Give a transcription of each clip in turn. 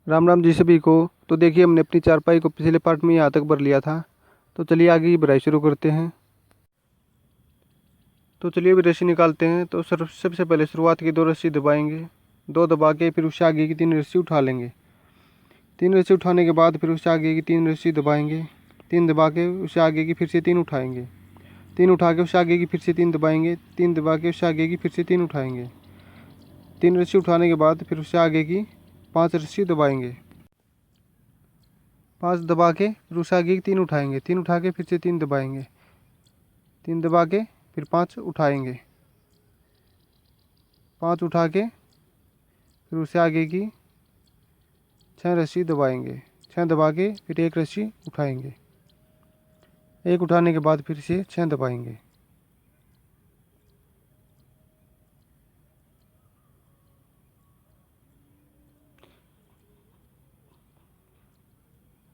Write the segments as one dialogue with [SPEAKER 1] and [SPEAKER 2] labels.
[SPEAKER 1] राम राम जी सभी को। तो देखिए, हमने अपनी चारपाई को पिछले पार्ट में यहाँ तक भर लिया था। तो चलिए आगे की भराई शुरू करते हैं। तो चलिए अभी रस्सी निकालते हैं। तो सबसे पहले शुरुआत की 2 रस्सी दबाएंगे, 2 दबा के फिर उससे आगे की 3 रस्सी उठा लेंगे। 3 रस्सी उठाने के बाद फिर उससे आगे की 3 रस्सी दबाएंगे, 3 दबा के उससे आगे की फिर से 3 उठाएंगे, 3 उठा के उससे आगे की फिर से 3 दबाएंगे, 3 दबा के उससे आगे की फिर से 3 उठाएंगे। 3 रस्सी उठाने के बाद फिर उससे आगे की 5 रस्सी दबाएंगे, 5 दबा के फिर उससे आगे की 3 उठाएंगे, 3 उठा के फिर से 3 दबाएंगे, 3 दबा के फिर 5 उठाएंगे, 5 उठा के फिर उससे आगे की 6 रस्सी दबाएंगे, 6 दबा के फिर 1 रस्सी उठाएंगे, 1 उठाने के बाद फिर से 6 दबाएंगे।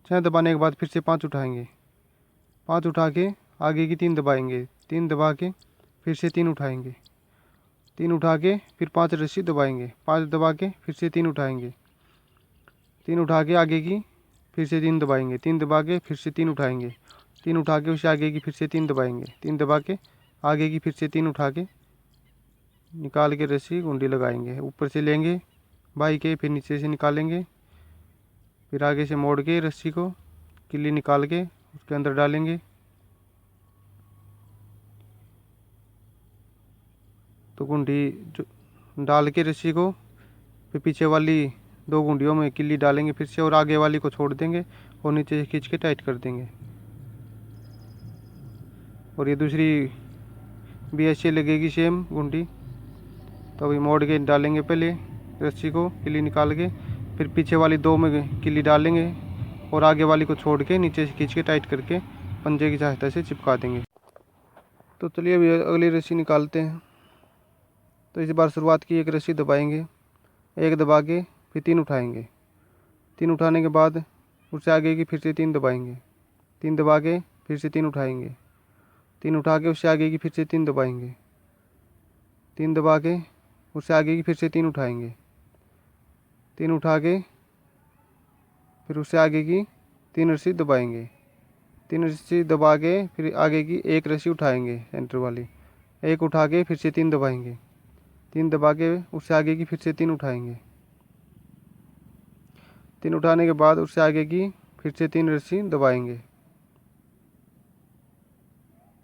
[SPEAKER 1] छः दबाने के बाद फिर से 5 उठाएंगे, 5 उठा के आगे की 3 दबाएंगे, 3 दबा के फिर से 3 उठाएंगे, 3 उठा के फिर 5 रस्सी दबाएंगे, 5 दबा के फिर से 3 उठाएंगे, 3 उठा के आगे की फिर से 3 दबाएंगे, 3 दबा के फिर से 3 उठाएंगे, 3 उठा के उससे आगे की फिर से 3 दबाएंगे, 3 दबा के आगे की फिर से 3 उठा के निकाल के रस्सी गुंडी लगाएंगे। ऊपर से लेंगे बाई के, फिर नीचे से निकालेंगे, फिर आगे से मोड़ के रस्सी को किल्ली निकाल के उसके अंदर डालेंगे। तो गुंडी जो डाल के रस्सी को फिर पीछे वाली 2 गुंडियों में किल्ली डालेंगे फिर से, और आगे वाली को छोड़ देंगे और नीचे से खींच के टाइट कर देंगे। और ये दूसरी भी ऐसे लगेगी सेम गुंडी। तो अभी मोड़ के डालेंगे पहले रस्सी को किल्ली निकाल के, फिर पीछे वाली 2 में किल्ली डालेंगे और आगे वाली को छोड़ के नीचे से खींच के टाइट करके पंजे की सहायता से चिपका देंगे। तो चलिए अभी अगली रस्सी निकालते हैं। तो इस बार शुरुआत की 1 रस्सी दबाएंगे, 1 दबा के फिर 3 उठाएंगे, 3 उठाने के बाद उससे आगे की फिर से 3 दबाएंगे, 3 दबा के फिर से 3 उठाएंगे, 3 उठा के उससे आगे की फिर से 3 दबाएंगे, 3 दबा के उससे आगे की फिर से 3 उठाएंगे, 3 उठा के फिर उससे आगे की 3 रस्सी दबाएंगे, 3 रस्सी दबा के फिर आगे की 1 रस्सी उठाएंगे सेंटर वाली, 1 उठा के फिर से 3 दबाएंगे, 3 दबा के उससे आगे की फिर से 3 उठाएंगे, 3 उठाने के बाद उससे आगे की फिर से 3 रस्सी दबाएंगे,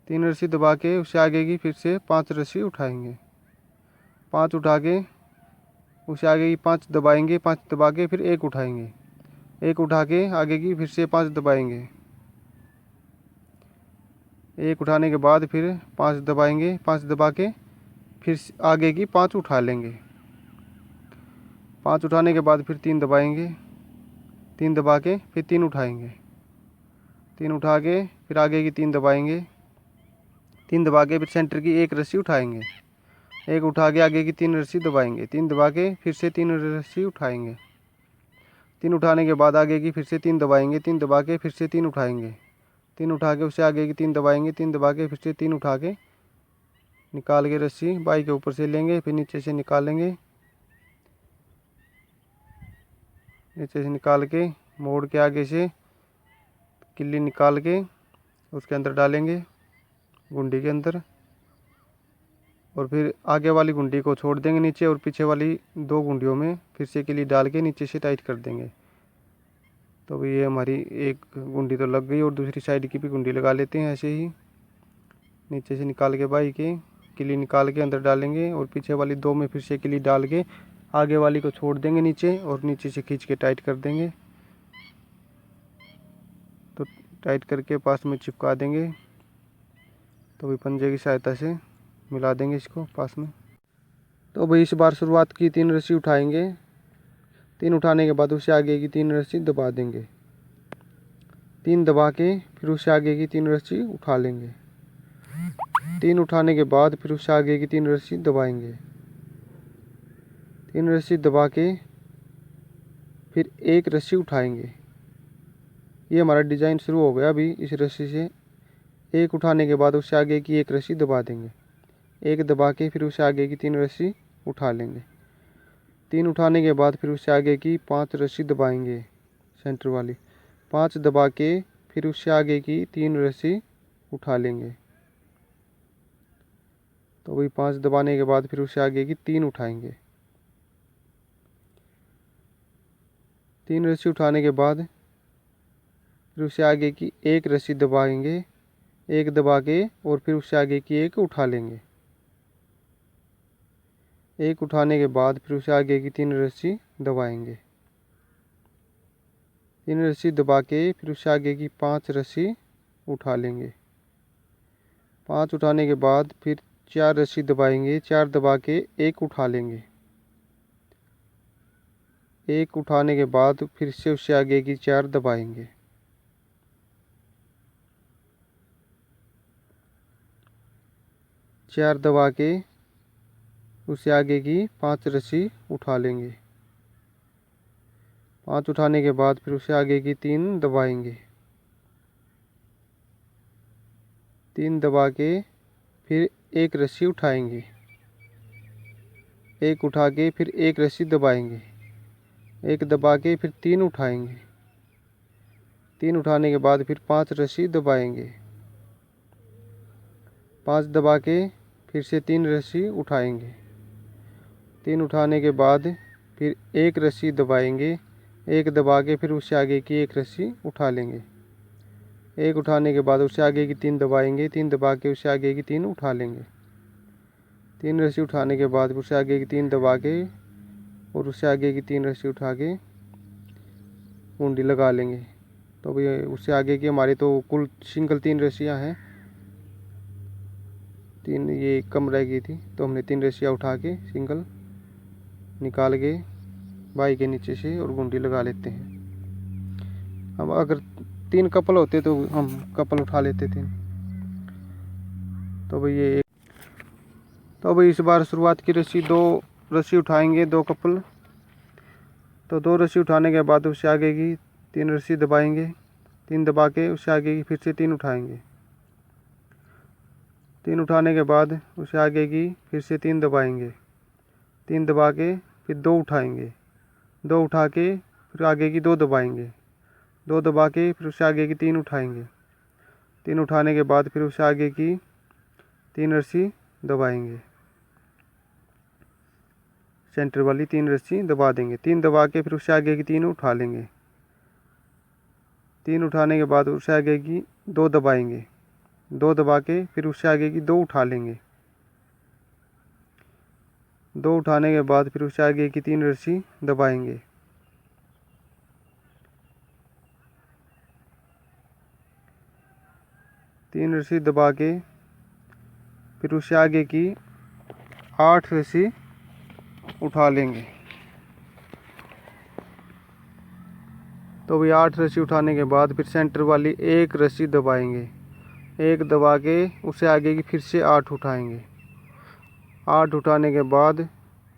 [SPEAKER 1] 3 रस्सी दबा के उससे आगे की फिर से 5 रस्सी उठाएंगे, 5 उठा के उससे आगे की 5 दबाएंगे, 5 दबा के फिर 1 उठाएंगे, 1 उठा के आगे की फिर से 5 दबाएंगे, 1 उठाने के बाद फिर 5 दबाएंगे, 5 दबा के फिर आगे की 5 उठा लेंगे, 5 उठाने के बाद फिर 3 दबाएंगे, 3 दबा के फिर 3 उठाएंगे, 3 उठा के फिर आगे की 3 दबाएंगे, 3 दबा के फिर सेंटर की 1 रस्सी उठाएंगे, 1 उठा के आगे की 3 रस्सी दबाएंगे, 3 दबा के फिर से 3 रस्सी उठाएंगे, 3 उठाने के बाद आगे की फिर से 3 दबाएंगे, 3 दबा के फिर से 3 उठाएंगे, 3 उठा के उससे आगे की 3 दबाएंगे, 3 दबा के फिर से 3 उठा के निकाल के रस्सी बाई के ऊपर से लेंगे, फिर नीचे से निकालेंगे, नीचे से निकाल के मोड़ के आगे से किल्ली निकाल के उसके अंदर डालेंगे गुंडी के अंदर, और फिर आगे वाली गुंडी को छोड़ देंगे नीचे, और पीछे वाली 2 गुंडियों में फिर से किल्ली डाल के नीचे से टाइट कर देंगे। तो ये हमारी एक गुंडी तो लग गई, और दूसरी साइड की भी गुंडी लगा लेते हैं। ऐसे ही नीचे से निकाल के बाई के किल्ली निकाल के अंदर डालेंगे, और पीछे वाली 2 में फिर से किल्ली डाल के आगे वाली को छोड़ देंगे नीचे, और नीचे से खींच के टाइट कर देंगे। तो टाइट करके पास में चिपका देंगे। तो भी पंजे की सहायता से मिला देंगे इसको पास में। तो भाई इस बार शुरुआत की 3 रस्सी उठाएंगे, 3 उठाने के बाद उससे आगे की 3 रस्सी दबा देंगे, 3 दबा के फिर उससे आगे की 3 रस्सी उठा लेंगे, 3 उठाने के बाद फिर उससे आगे की 3 रस्सी दबाएंगे, 3 रस्सी दबा के फिर 1 रस्सी उठाएंगे। ये हमारा डिज़ाइन शुरू हो गया। अभी इस रस्सी से 1 उठाने के बाद उससे आगे की 1 रस्सी दबा देंगे, 1 दबा के फिर उससे आगे की 3 रस्सी उठा लेंगे, 3 उठाने के बाद फिर उससे आगे की 5 रस्सी दबाएंगे, सेंटर वाली 5 दबा के फिर उससे आगे की 3 रस्सी उठा लेंगे। तो वही 5 दबाने के बाद फिर उससे आगे की 3 उठाएंगे। 3 रस्सी उठाने के बाद फिर उससे आगे की 1 रस्सी दबाएंगे, 1 दबा के और फिर उससे आगे की 1 उठा लेंगे। 1 उठाने के बाद फिर उससे आगे की 3 रस्सी दबाएंगे। 3 रस्सी दबा के फिर उससे आगे की 5 रस्सी उठा लेंगे। 5 उठाने के बाद फिर 4 रस्सी दबाएंगे, 4 दबा के 1 उठा लेंगे। 1 उठाने के बाद फिर से उससे आगे की 4 दबाएंगे। 4 दबा के उससे आगे की 5 रस्सी उठा लेंगे। 5 उठाने के बाद फिर उससे आगे की 3 दबाएंगे। 3 दबा के फिर 1 रस्सी उठाएंगे। 1 उठा के फिर 1 रस्सी दबाएंगे। 1 दबा के फिर 3 उठाएंगे। 3 उठाने के बाद फिर 5 रस्सी दबाएंगे। 5 दबा के फिर से 3 रस्सी उठाएंगे। 3 उठाने के बाद फिर 1 रस्सी दबाएंगे। 1 दबा के फिर उससे आगे की 1 रस्सी उठा लेंगे। 1 उठाने के बाद उससे आगे की 3 दबाएंगे। 3 दबा के उससे आगे की 3 उठा लेंगे। 3 रस्सी उठाने के बाद उससे आगे की 3 दबा के और उससे आगे की 3 रस्सी उठा के कुंडी लगा लेंगे। तो भैया उससे आगे की हमारी तो कुल सिंगल 3 रस्सियाँ हैं, 3 ये कम रह गई थी तो हमने 3 रस्सियाँ उठा के सिंगल निकाल के बाई के नीचे से और गुंडी लगा लेते हैं। हम अगर 3 कपल होते तो हम कपल उठा लेते थे। तो भाई ये तो भाई इस बार शुरुआत की रस्सी 2 रस्सी उठाएंगे, 2 कपल। तो 2 रस्सी उठाने के बाद उससे आगे की 3 रस्सी दबाएंगे। 3 दबा के उससे आगे की फिर से 3 उठाएंगे। 3 उठाने के बाद उससे आगे की फिर से 3 दबाएंगे। 3 दबा के फिर 2 उठाएंगे। 2 उठा के फिर आगे की 2 दबाएंगे। 2 दबा के फिर उससे आगे की 3 उठाएंगे। 3 उठाने के बाद फिर उससे आगे की 3 रस्सी दबाएंगे, सेंटर वाली 3 रस्सी दबा देंगे। 3 दबा के फिर उससे आगे की 3 उठा लेंगे। 3 उठाने के बाद उससे आगे की 2 दबाएंगे। 2 दबा के फिर उससे आगे की 2 उठा लेंगे। 2 उठाने के बाद फिर उससे आगे की 3 रस्सी दबाएंगे। 3 रस्सी दबा के फिर उससे आगे की 8 रस्सी उठा लेंगे। तो भाई 8 रस्सी उठाने के बाद फिर सेंटर वाली 1 रस्सी दबाएंगे। 1 दबा के उससे आगे की फिर से 8 उठाएंगे। 8 उठाने के बाद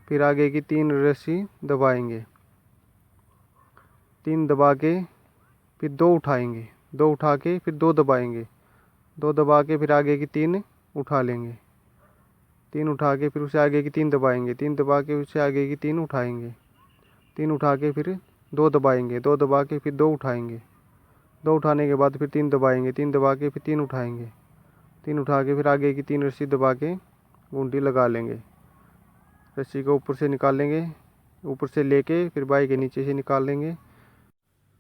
[SPEAKER 1] फिर आगे की 3 रस्सी दबाएंगे। 3 दबा के फिर 2 उठाएंगे। 2 उठा के फिर 2 दबाएंगे। 2 दबा के फिर आगे की 3 उठा लेंगे। 3 उठा के फिर उससे आगे की 3 दबाएंगे। 3 दबा के उससे आगे की 3 उठाएंगे। 3 उठा के फिर 2 दबाएंगे। 2 दबा के फिर 2 उठाएंगे। 2 उठाने के बाद फिर 3 दबाएंगे। 3 दबा के फिर 3 उठाएंगे। 3 उठा के फिर आगे की 3 रस्सी दबा के गुंडी लगा लेंगे। रस्सी को ऊपर से निकाल लेंगे, ऊपर से लेके फिर बाई के नीचे से निकाल लेंगे।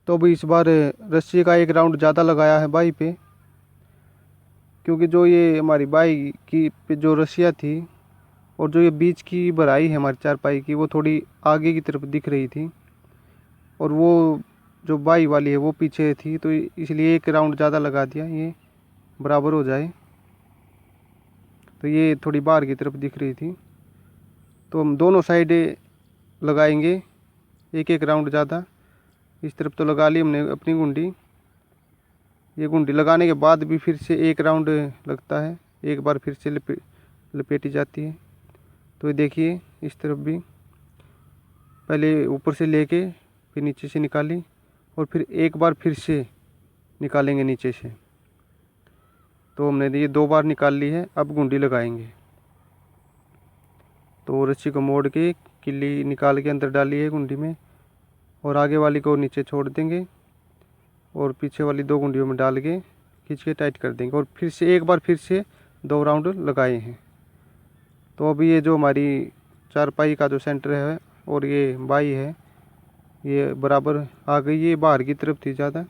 [SPEAKER 1] तो भी इस बार रस्सी का 1 राउंड ज़्यादा लगाया है बाई पे, क्योंकि जो ये हमारी बाई की पे जो रस्सियाँ थी और जो ये बीच की भराई है हमारी चारपाई की, वो थोड़ी आगे की तरफ दिख रही थी और वो जो बाई वाली है वो पीछे थी। तो इसलिए 1 राउंड ज़्यादा लगा दिया, ये बराबर हो जाए। तो ये थोड़ी बाहर की तरफ दिख रही थी, तो हम दोनों साइड लगाएंगे 1-1 राउंड ज़्यादा। इस तरफ तो लगा ली हमने अपनी गुंडी। ये गुंडी लगाने के बाद भी फिर से 1 राउंड लगता है, एक बार फिर से लपेटी जाती है। तो ये देखिए इस तरफ भी पहले ऊपर से लेके फिर नीचे से निकाली और फिर एक बार फिर से निकालेंगे नीचे से। तो हमने ये 2 बार निकाल ली है। अब गुंडी लगाएंगे। तो रस्सी को मोड़ के किल्ली निकाल के अंदर डाली है गुंडी में, और आगे वाली को नीचे छोड़ देंगे और पीछे वाली 2 गुंडियों में डाल के खींच के टाइट कर देंगे। और फिर से एक बार फिर से 2 राउंड लगाए हैं। तो अभी ये जो हमारी चारपाई का जो सेंटर है और ये बाई है, ये बराबर आ गई। ये बाहर की तरफ थी ज़्यादा,